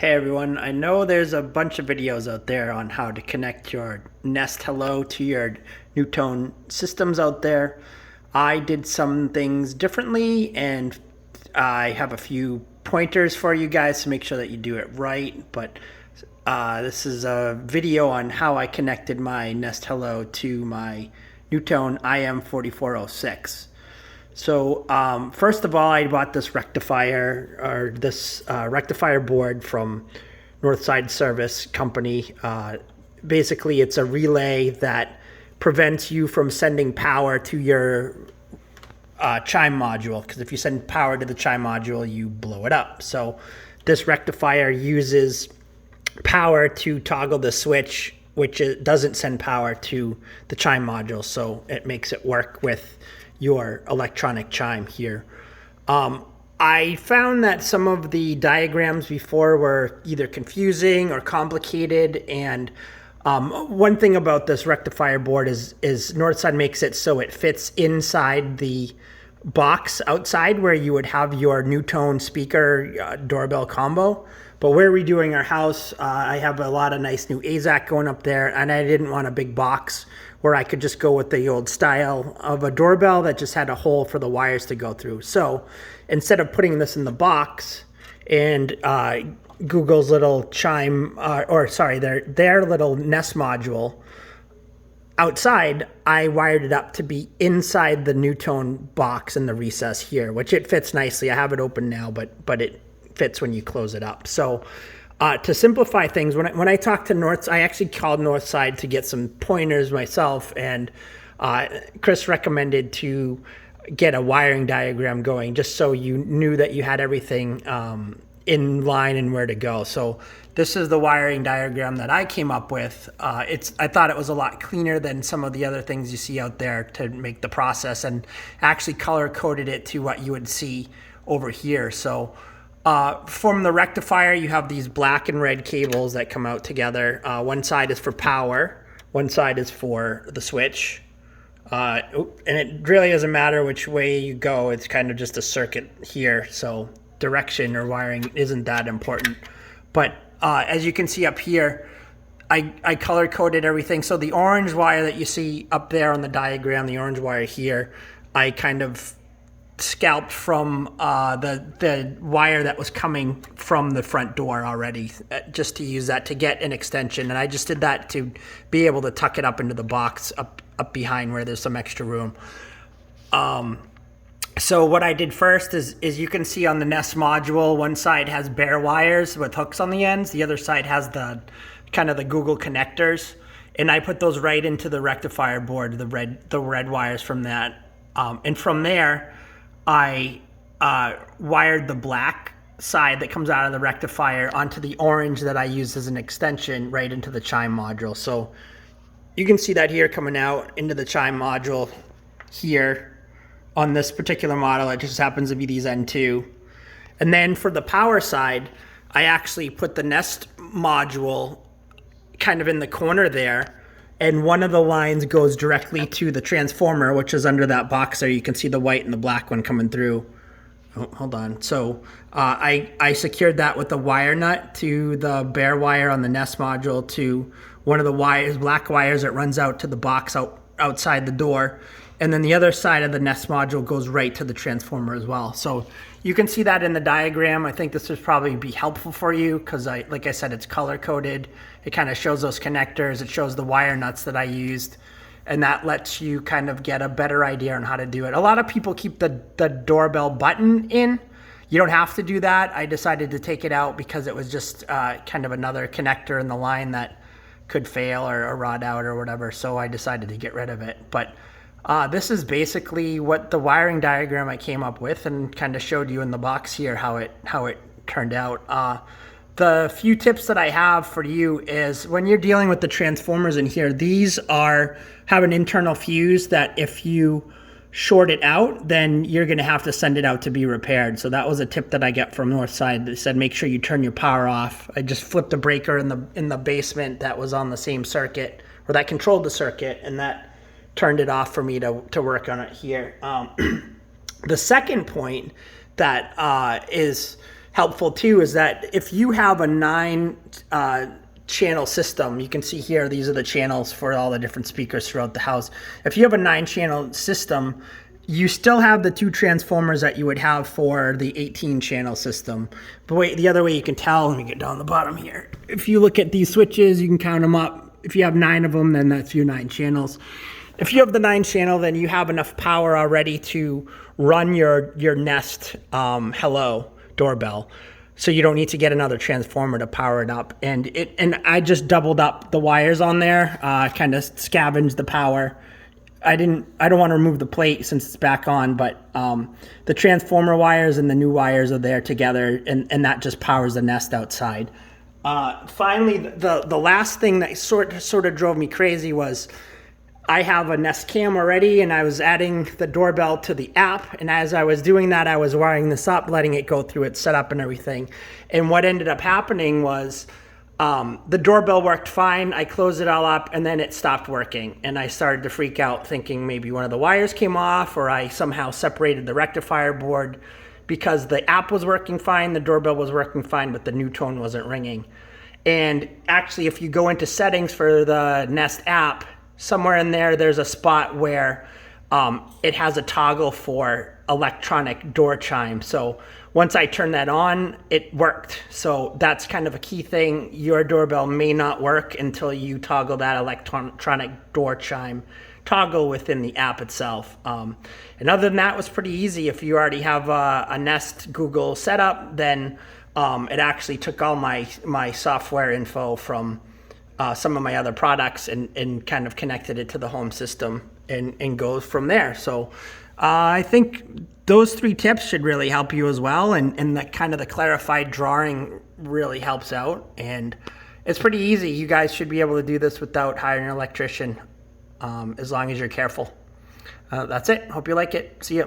Hey everyone, I know there's a bunch of videos out there on how to connect your Nest Hello to your Nutone systems out there. I did some things differently and I have a few pointers for you guys to make sure that you do it right. But this is a video on how I connected my Nest Hello to my Nutone IM-4406. So first of all, I bought this rectifier or this rectifier board from Northside Service Company. Basically, it's a relay that prevents you from sending power to your chime module, because if you send power to the chime module, you blow it up. So this rectifier uses power to toggle the switch, which doesn't send power to the chime module, so it makes it work with your electronic chime here. I found that some of the diagrams before were either confusing or complicated, and one thing about this rectifier board is Northside makes it so it fits inside the box outside where you would have your Nutone speaker doorbell combo. But we're redoing our house. I have a lot of nice new AZAC going up there, and I didn't want a big box where I could just go with the old style of a doorbell that just had a hole for the wires to go through. So instead of putting this in the box and Google's little chime, their little Nest module outside, I wired it up to be inside the Nutone box in the recess here, which it fits nicely. I have it open now, but it fits when you close it up. So to simplify things, when I talked to North, I actually called Northside to get some pointers myself, and Chris recommended to get a wiring diagram going just so you knew that you had everything in line and where to go. So this is the wiring diagram that I came up with. I thought it was a lot cleaner than some of the other things you see out there to make the process, and actually color coded it to what you would see over here. So from the rectifier, you have these black and red cables that come out together. One side is for power, one side is for the switch. And it really doesn't matter which way you go. It's kind of just a circuit here, so direction or wiring isn't that important. But as you can see up here, I color coded everything. So the orange wire that you see up there on the diagram, the orange wire here, I kind of scalped from the wire that was coming from the front door already, just to use that to get an extension. And I just did that to be able to tuck it up into the box up behind where there's some extra room. So what I did first is you can see on the Nest module, one side has bare wires with hooks on the ends. The other side has the kind of the Google connectors. And I put those right into the rectifier board, the red wires from that. And from there, I wired the black side that comes out of the rectifier onto the orange that I used as an extension right into the chime module. So you can see that here coming out into the chime module here. On this particular model, it just happens to be these N2. And then for the power side, I actually put the Nest module kind of in the corner there, and one of the lines goes directly to the transformer, which is under that box there. You can see the white and the black one coming through. Oh, hold on. So I secured that with the wire nut to the bare wire on the Nest module to one of the wires, black wires that runs out to the box outside the door. And then the other side of the Nest module goes right to the transformer as well. So you can see that in the diagram. I think this would probably be helpful for you because, like I said, it's color coded. It kind of shows those connectors. It shows the wire nuts that I used. And that lets you kind of get a better idea on how to do it. A lot of people keep the doorbell button in. You don't have to do that. I decided to take it out because it was just kind of another connector in the line that could fail or rot out or whatever. So I decided to get rid of it. But this is basically what the wiring diagram I came up with, and kind of showed you in the box here how it turned out. The few tips that I have for you is when you're dealing with the transformers in here, these have an internal fuse that if you short it out, then you're going to have to send it out to be repaired. So that was a tip that I got from Northside. They said make sure you turn your power off. I just flipped a breaker in the basement that was on the same circuit, or that controlled the circuit, and that turned it off for me to work on it here. The second point that is helpful too is that if you have a 9 channel system, you can see here, these are the channels for all the different speakers throughout the house. If you have a 9 channel system, you still have the 2 transformers that you would have for the 18 channel system. But the other way you can tell, let me get down the bottom here. If you look at these switches, you can count them up. If you have 9 of them, then that's your 9 channels. If you have the 9 channel, then you have enough power already to run your Nest Hello doorbell. So you don't need to get another transformer to power it up. And I just doubled up the wires on there, kind of scavenged the power. I don't want to remove the plate since it's back on, but the transformer wires and the new wires are there together, and that just powers the Nest outside. Finally, the last thing that sort of drove me crazy was I have a Nest Cam already, and I was adding the doorbell to the app, and as I was doing that, I was wiring this up, letting it go through its setup and everything. And what ended up happening was the doorbell worked fine. I closed it all up, and then it stopped working, and I started to freak out, thinking maybe one of the wires came off, or I somehow separated the rectifier board, because the app was working fine, the doorbell was working fine, but the Nutone wasn't ringing. And actually, if you go into settings for the Nest app, somewhere in there, there's a spot where it has a toggle for electronic door chime. So once I turned that on, it worked. So that's kind of a key thing. Your doorbell may not work until you toggle that electronic door chime toggle within the app itself. And other than that, it was pretty easy. If you already have a Nest Google setup, then it actually took all my software info from some of my other products and kind of connected it to the home system and goes from there. So I think those 3 tips should really help you as well. And that kind of the clarified drawing really helps out. And it's pretty easy. You guys should be able to do this without hiring an electrician, as long as you're careful. That's it. Hope you like it. See ya.